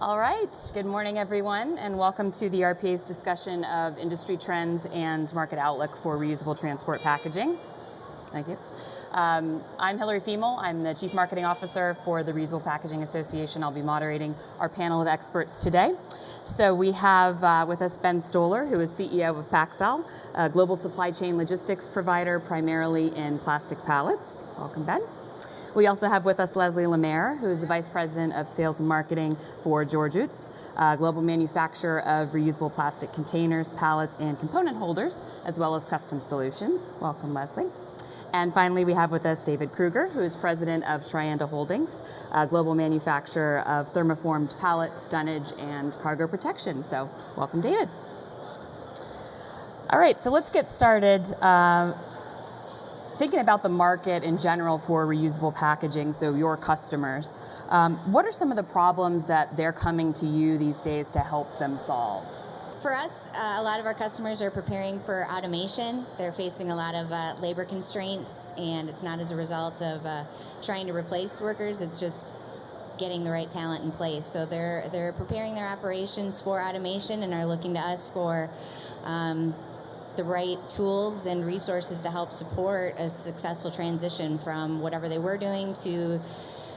All right, good morning everyone, and welcome to the RPA's discussion of industry trends and market outlook for reusable transport packaging. Thank you. I'm Hillary Femal. I'm the Chief Marketing Officer for the Reusable Packaging Association. I'll be moderating our panel of experts today. So we have with us Ben Stoller, who is CEO of Paxxal, a global supply chain logistics provider primarily in plastic pallets. Welcome, Ben. We also have with us Leslie LeMair, who is the Vice President of Sales and Marketing for Georg, a global manufacturer of reusable plastic containers, pallets, and component holders, as well as custom solutions. Welcome, Leslie. And finally, we have with us David Kruger, who is President of TriEnda Holdings, a global manufacturer of thermoformed pallets, dunnage, and cargo protection. So welcome, David. All right, so let's get started. Thinking about the market in general for reusable packaging, so your customers, what are some of the problems that they're coming to you these days to help them solve? For us, a lot of our customers are preparing for automation. They're facing a lot of labor constraints, and it's not as a result of trying to replace workers, it's just getting the right talent in place. So they're preparing their operations for automation and are looking to us for the right tools and resources to help support a successful transition from whatever they were doing to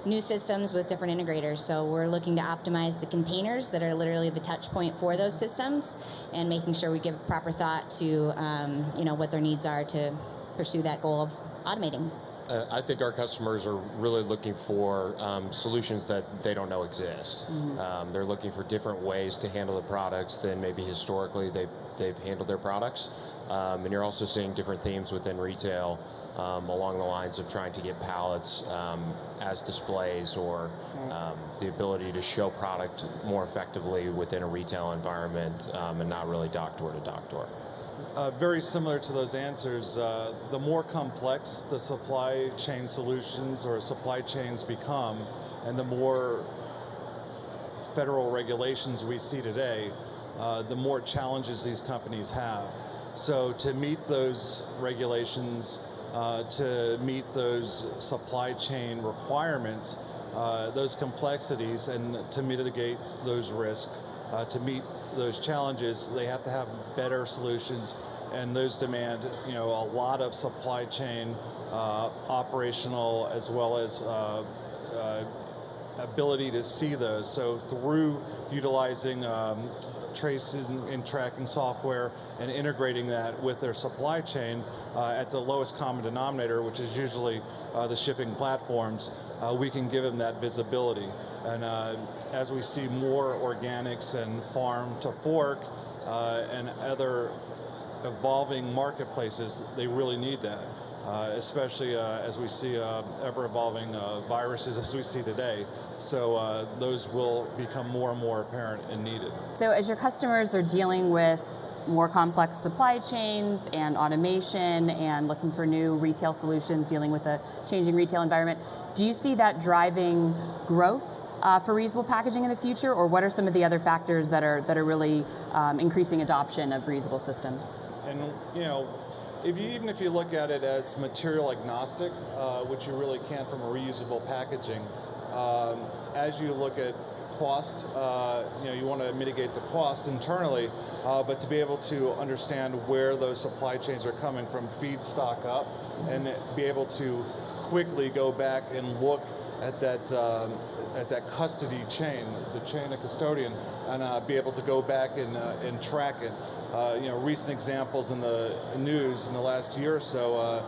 new systems with different integrators. So we're looking to optimize the containers that are literally the touch point for those systems, and making sure we give proper thought to what their needs are to pursue that goal of automating. I think our customers are really looking for solutions that they don't know exist. Mm-hmm. They're looking for different ways to handle the products than maybe historically they've handled their products. And you're also seeing different themes within retail along the lines of trying to get pallets as displays, or the ability to show product more effectively within a retail environment and not really dock door to dock door. Very similar to those answers, the more complex the supply chain solutions or supply chains become, and the more federal regulations we see today, the more challenges these companies have. So to meet those regulations, to meet those supply chain requirements, those complexities, and to mitigate those risks, to meet those challenges, they have to have better solutions, and those demand a lot of supply chain operational as well as ability to see those. So through utilizing traces and tracking software and integrating that with their supply chain at the lowest common denominator, which is usually the shipping platforms, we can give them that visibility. And as we see more organics and farm to fork and other evolving marketplaces, they really need that. Especially as we see ever-evolving viruses as we see today. So those will become more and more apparent and needed. So as your customers are dealing with more complex supply chains and automation and looking for new retail solutions, dealing with a changing retail environment, do you see that driving growth for reusable packaging in the future, or what are some of the other factors that are really increasing adoption of reusable systems? And even if you look at it as material agnostic, which you really can from a reusable packaging, as you look at cost, you want to mitigate the cost internally, but to be able to understand where those supply chains are coming from, feedstock up, and be able to quickly go back and look at that custody chain, the chain of custodian, and be able to go back and track it. Recent examples in the news in the last year or so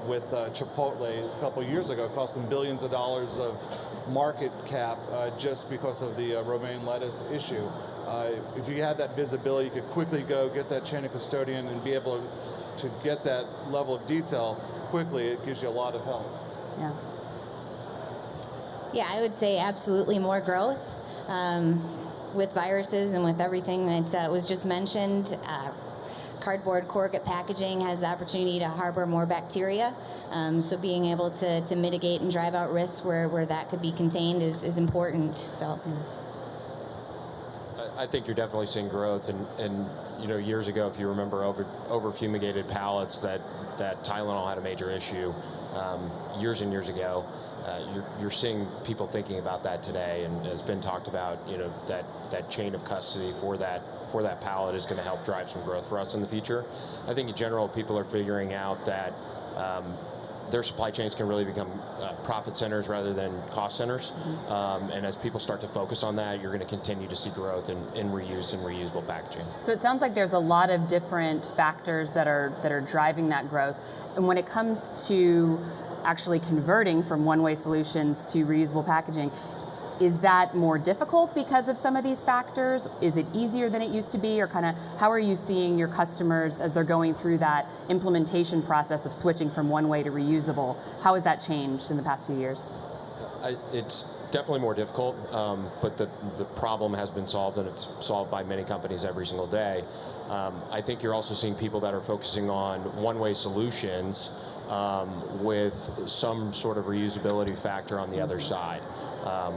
with Chipotle a couple years ago cost them billions of dollars of market cap just because of the romaine lettuce issue. If you had that visibility, you could quickly go get that chain of custodian and be able to get that level of detail quickly. It gives you a lot of help. Yeah. Yeah, I would say absolutely more growth. With viruses and with everything that was just mentioned, cardboard corrugate packaging has the opportunity to harbor more bacteria. So being able to mitigate and drive out risks where that could be contained is important. So. I think you're definitely seeing growth, and years ago, if you remember, over fumigated pallets, that Tylenol had a major issue years and years ago. You're seeing people thinking about that today, and as Ben talked about, that chain of custody for that pallet is going to help drive some growth for us in the future. I think in general, people are figuring out that their supply chains can really become profit centers rather than cost centers. And as people start to focus on that, you're going to continue to see growth in reuse and reusable packaging. So it sounds like there's a lot of different factors that are driving that growth. And when it comes to actually converting from one-way solutions to reusable packaging, is that more difficult because of some of these factors? Is it easier than it used to be? Or kind of how are you seeing your customers as they're going through that implementation process of switching from one way to reusable? How has that changed in the past few years? It's definitely more difficult, but the problem has been solved, and it's solved by many companies every single day. I think you're also seeing people that are focusing on one-way solutions with some sort of reusability factor on the other side.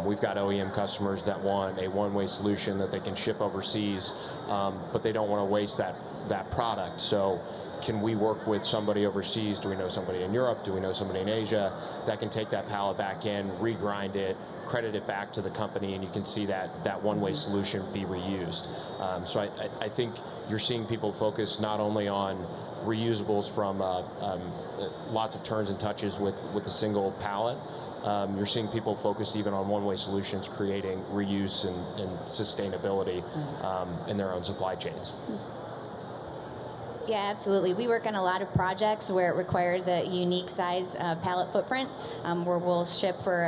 We've got OEM customers that want a one-way solution that they can ship overseas, but they don't want to waste that product. So can we work with somebody overseas? Do we know somebody in Europe? Do we know somebody in Asia that can take that pallet back in, regrind it, credit it back to the company, and you can see that one-way solution be reused. So I think you're seeing people focus not only on reusables from lots of turns and touches with a single pallet. You're seeing people focused even on one-way solutions, creating reuse and sustainability in their own supply chains. Yeah, absolutely. We work on a lot of projects where it requires a unique size pallet footprint, where we'll ship for,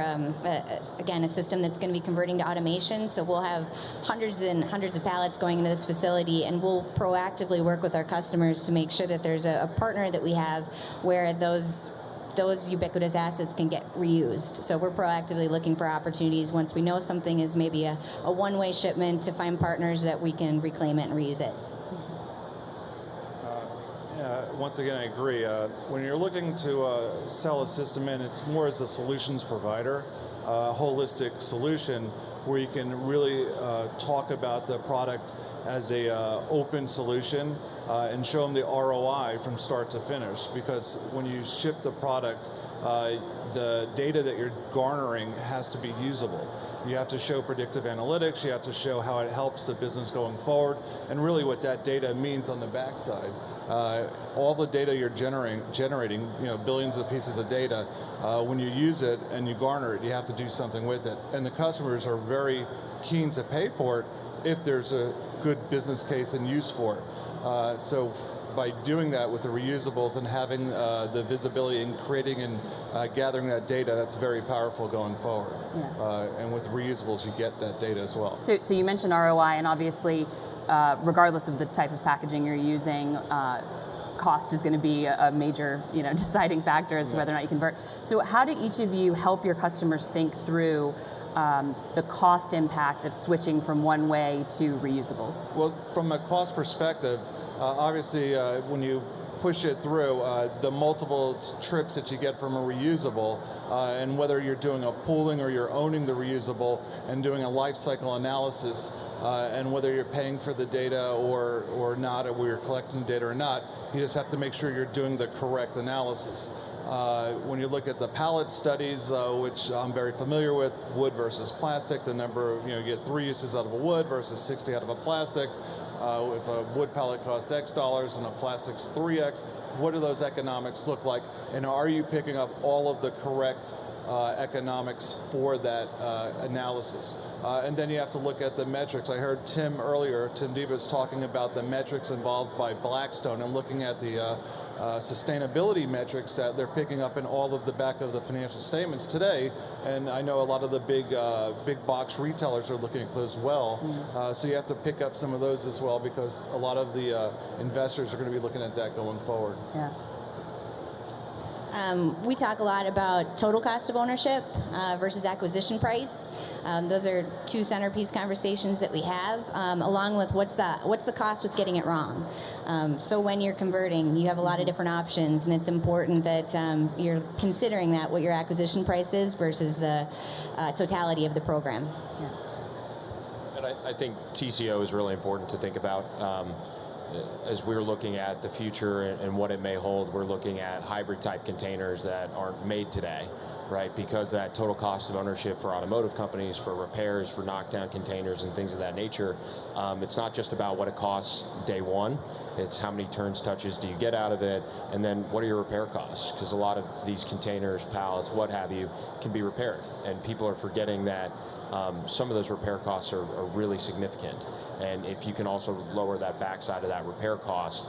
again, a system that's going to be converting to automation. So we'll have hundreds and hundreds of pallets going into this facility, and we'll proactively work with our customers to make sure that there's a partner that we have where those ubiquitous assets can get reused. So we're proactively looking for opportunities once we know something is maybe a one-way shipment to find partners that we can reclaim it and reuse it. Once again, I agree. When you're looking to sell a system in, it's more as a solutions provider, a holistic solution where you can really talk about the product as a open solution and show them the ROI from start to finish. Because when you ship the product, the data that you're garnering has to be usable. You have to show predictive analytics, you have to show how it helps the business going forward, and really what that data means on the backside. All the data you're generating, billions of pieces of data, when you use it and you garner it, you have to do something with it. And the customers are very keen to pay for it if there's a good business case and use for it. So by doing that with the reusables and having the visibility and creating and gathering that data, that's very powerful going forward. Yeah. And with reusables, you get that data as well. So you mentioned ROI, and obviously, regardless of the type of packaging you're using, cost is going to be a major, deciding factor as to whether or not you convert. So how do each of you help your customers think through the cost impact of switching from one way to reusables? Well, from a cost perspective, obviously, when you push it through, the multiple trips that you get from a reusable, and whether you're doing a pooling or you're owning the reusable and doing a life cycle analysis, and whether you're paying for the data or not, or whether you're collecting data or not, you just have to make sure you're doing the correct analysis. When you look at the pallet studies, which I'm very familiar with, wood versus plastic, the number of, you get 3 uses out of a wood versus 60 out of a plastic. If a wood pallet costs X dollars and a plastic's 3X, what do those economics look like? And are you picking up all of the correct economics for that analysis? And then you have to look at the metrics. I heard Tim Divas talking about the metrics involved by Blackstone and looking at the sustainability metrics that they're picking up in all of the back of the financial statements today. And I know a lot of the big box retailers are looking at those as well. So you have to pick up some of those as well, because a lot of the investors are going to be looking at that going forward. Yeah. We talk a lot about total cost of ownership versus acquisition price. Those are two centerpiece conversations that we have, along with what's the cost with getting it wrong. So when you're converting, you have a lot of different options, and it's important that you're considering what your acquisition price is versus the totality of the program. Yeah. And I think TCO is really important to think about. As we're looking at the future and what it may hold, we're looking at hybrid type containers that aren't made today, right? Because that total cost of ownership for automotive companies, for repairs, for knockdown containers and things of that nature, it's not just about what it costs day one, it's how many turns, touches do you get out of it, and then what are your repair costs? Because a lot of these containers, pallets, what have you, can be repaired. And people are forgetting that some of those repair costs are really significant. And if you can also lower that backside of that repair cost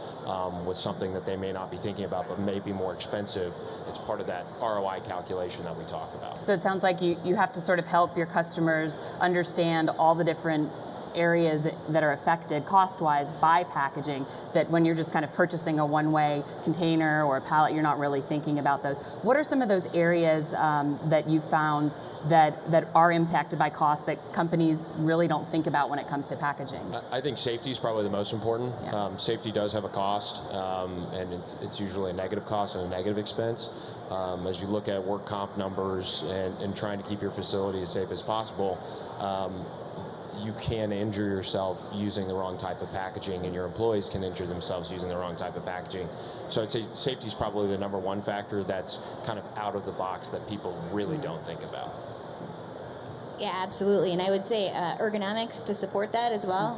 with something that they may not be thinking about but may be more expensive, it's part of that ROI calculation that we talk about. So it sounds like you have to sort of help your customers understand all the different areas that are affected cost-wise by packaging, that when you're just kind of purchasing a one-way container or a pallet, you're not really thinking about those. What are some of those areas that you found that are impacted by cost that companies really don't think about when it comes to packaging? I think safety is probably the most important. Yeah. Safety does have a cost, and it's usually a negative cost and a negative expense. As you look at work comp numbers and trying to keep your facility as safe as possible, you can injure yourself using the wrong type of packaging, and your employees can injure themselves using the wrong type of packaging. So I'd say safety is probably the number one factor that's kind of out of the box that people really don't think about. Yeah, absolutely, and I would say ergonomics to support that as well.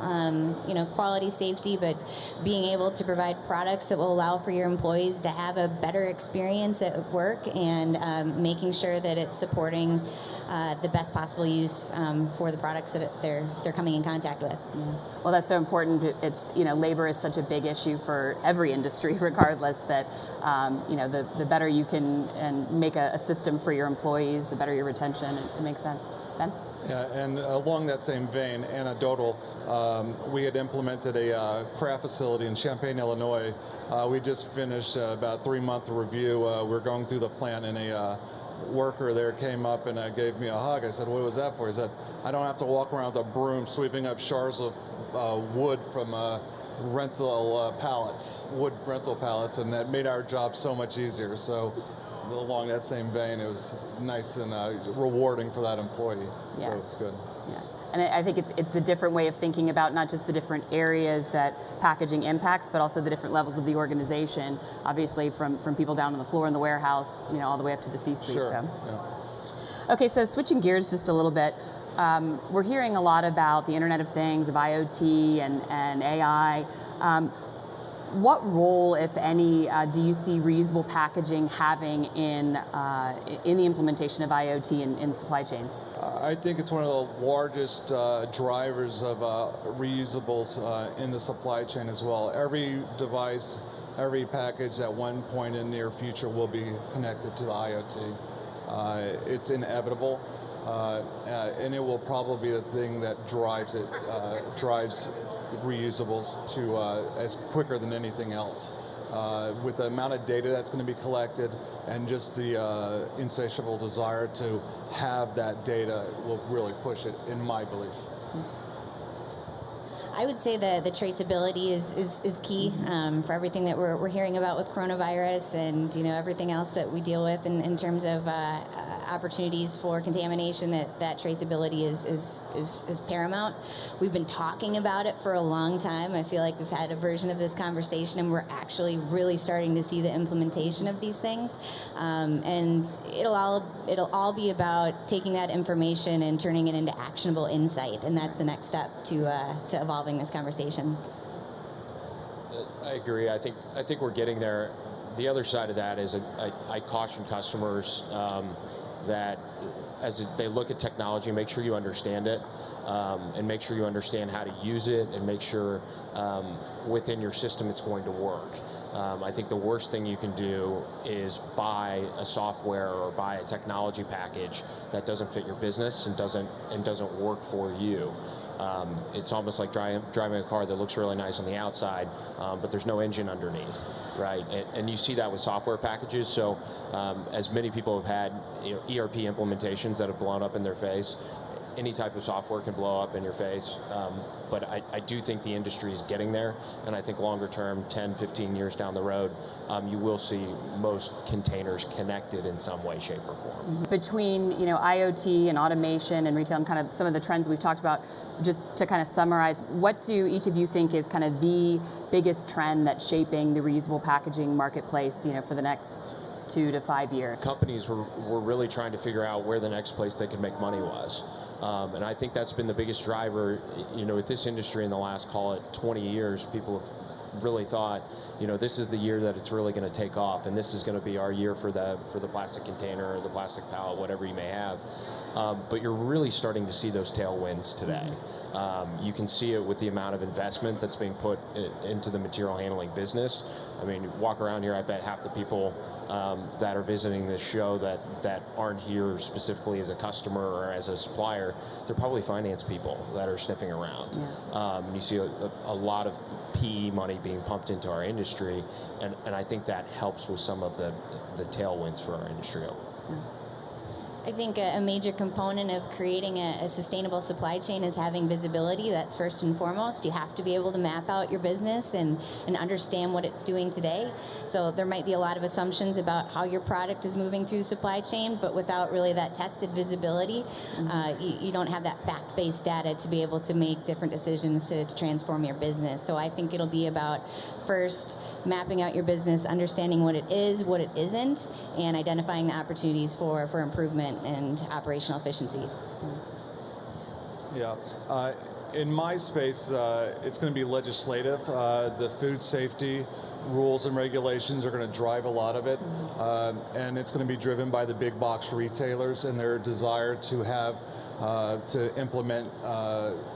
Quality, safety, but being able to provide products that will allow for your employees to have a better experience at work, and making sure that it's supporting the best possible use for the products that they're coming in contact with. Yeah. Well, that's so important. It's labor is such a big issue for every industry, regardless. That the better you can and make a system for your employees, the better your retention. It makes sense. Ben? Yeah, and along that same vein, anecdotal, we had implemented a craft facility in Champaign, Illinois. We just finished about a 3-month review. We're going through the plant, and a worker there came up and gave me a hug. I said, "What was that for?" He said, "I don't have to walk around with a broom sweeping up shards of wood from rental pallets, wood rental pallets," and that made our job so much easier. So along that same vein, it was nice and rewarding for that employee. Yeah. So it's good. Yeah. And I think it's a different way of thinking about not just the different areas that packaging impacts, but also the different levels of the organization. Obviously, from people down on the floor in the warehouse, all the way up to the C-suite. Sure. So. Yeah. Okay, so switching gears just a little bit, we're hearing a lot about the Internet of Things, of IoT and AI. What role, if any, do you see reusable packaging having in the implementation of IoT in supply chains? I think it's one of the largest drivers of reusables in the supply chain as well. Every device, every package at one point in the near future will be connected to the IoT. It's inevitable, and it will probably be the thing that drives reusables to as quicker than anything else. With the amount of data that's going to be collected and just the insatiable desire to have that data will really push it, in my belief. I would say the traceability is key for everything that we're hearing about with coronavirus, and everything else that we deal with in terms of opportunities for contamination. That traceability is paramount. We've been talking about it for a long time. I feel like we've had a version of this conversation, and we're actually really starting to see the implementation of these things. And it'll all be about taking that information and turning it into actionable insight, and that's the next step to evolving this conversation. I agree. I think we're getting there. The other side of that is I caution customers that as they look at technology, make sure you understand it, and make sure you understand how to use it, and make sure within your system it's going to work. I think the worst thing you can do is buy a software or buy a technology package that doesn't fit your business and doesn't work for you. It's almost like driving a car that looks really nice on the outside, but there's no engine underneath, right? And you see that with software packages. So as many people have had ERP implementations that have blown up in their face, any type of software can blow up in your face, but I do think the industry is getting there, and I think longer term, 10, 15 years down the road, you will see most containers connected in some way, shape, or form. Between IoT and automation and retail and kind of some of the trends we've talked about, just to kind of summarize, what do each of you think is kind of the biggest trend that's shaping the reusable packaging marketplace, for the next 2 to 5 years? Companies were really trying to figure out where the next place they could make money was. And I think that's been the biggest driver, with this industry in the last, call it 20 years, people have really thought, this is the year that it's really going to take off, and this is going to be our year for the plastic container or the plastic pallet, whatever you may have. But you're really starting to see those tailwinds today. You can see it with the amount of investment that's being put into the material handling business. I mean, walk around here, I bet half the people that are visiting this show that aren't here specifically as a customer or as a supplier, they're probably finance people that are sniffing around. Yeah. You see a lot of PE money being pumped into our industry, and I think that helps with some of the tailwinds for our industry. Yeah. I think a major component of creating a sustainable supply chain is having visibility. That's first and foremost. You have to be able to map out your business and understand what it's doing today. So there might be a lot of assumptions about how your product is moving through the supply chain, but without really that tested visibility, you don't have that fact-based data to be able to make different decisions to transform your business. So I think it'll be about first mapping out your business, understanding what it is, what it isn't, and identifying the opportunities for improvement and operational efficiency. Yeah. In my space, it's going to be legislative. The food safety rules and regulations are going to drive a lot of it, and it's going to be driven by the big box retailers and their desire to have to implement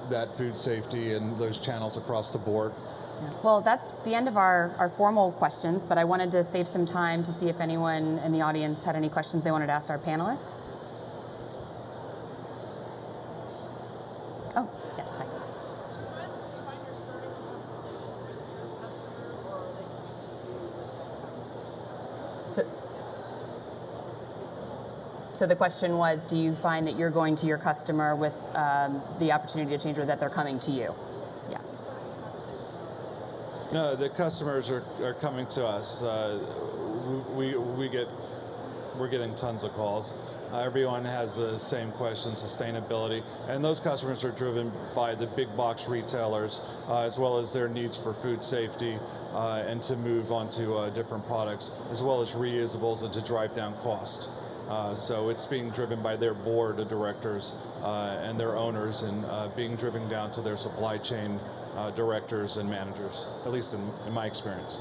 that food safety and those channels across the board. Well, that's the end of our formal questions, but I wanted to save some time to see if anyone in the audience had any questions they wanted to ask our panelists. Oh, yes, hi. So the question was, do you find that you're going to your customer with the opportunity to change, or that they're coming to you? Yeah. No, the customers are coming to us. We're getting tons of calls. Everyone has the same question, sustainability, and those customers are driven by the big box retailers, as well as their needs for food safety and to move on to different products, as well as reusables and to drive down cost. So it's being driven by their board of directors and their owners, and being driven down to their supply chain directors and managers, at least in my experience.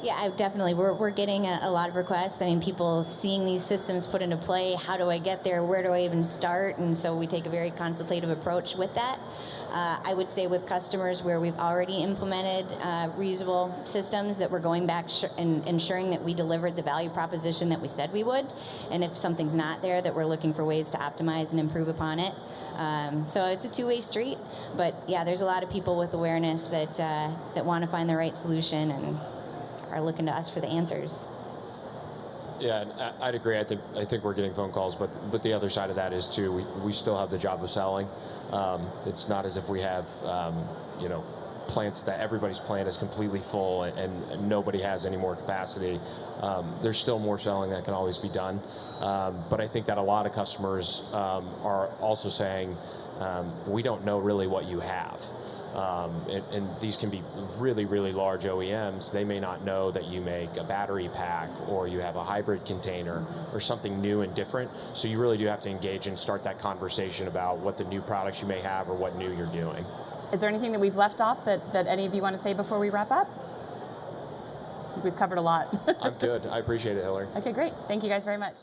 Yeah, definitely. We're getting a lot of requests. I mean, people seeing these systems put into play. How do I get there? Where do I even start? And so we take a very consultative approach with that. I would say with customers where we've already implemented reusable systems, that we're going back and ensuring that we delivered the value proposition that we said we would. And if something's not there, that we're looking for ways to optimize and improve upon it. So it's a two-way street. But yeah, there's a lot of people with awareness that want to find the right solution and are looking to us for the answers. Yeah, and I'd agree. I think we're getting phone calls, but the other side of that is too, we still have the job of selling. It's not as if we have plants that everybody's plant is completely full and nobody has any more capacity. There's still more selling that can always be done. But I think that a lot of customers are also saying, we don't know really what you have. And these can be really, really large OEMs. They may not know that you make a battery pack, or you have a hybrid container, or something new and different. So you really do have to engage and start that conversation about what the new products you may have or what new you're doing. Is there anything that we've left off that any of you want to say before we wrap up? I think we've covered a lot. I'm good. I appreciate it, Hillary. Okay, great. Thank you guys very much.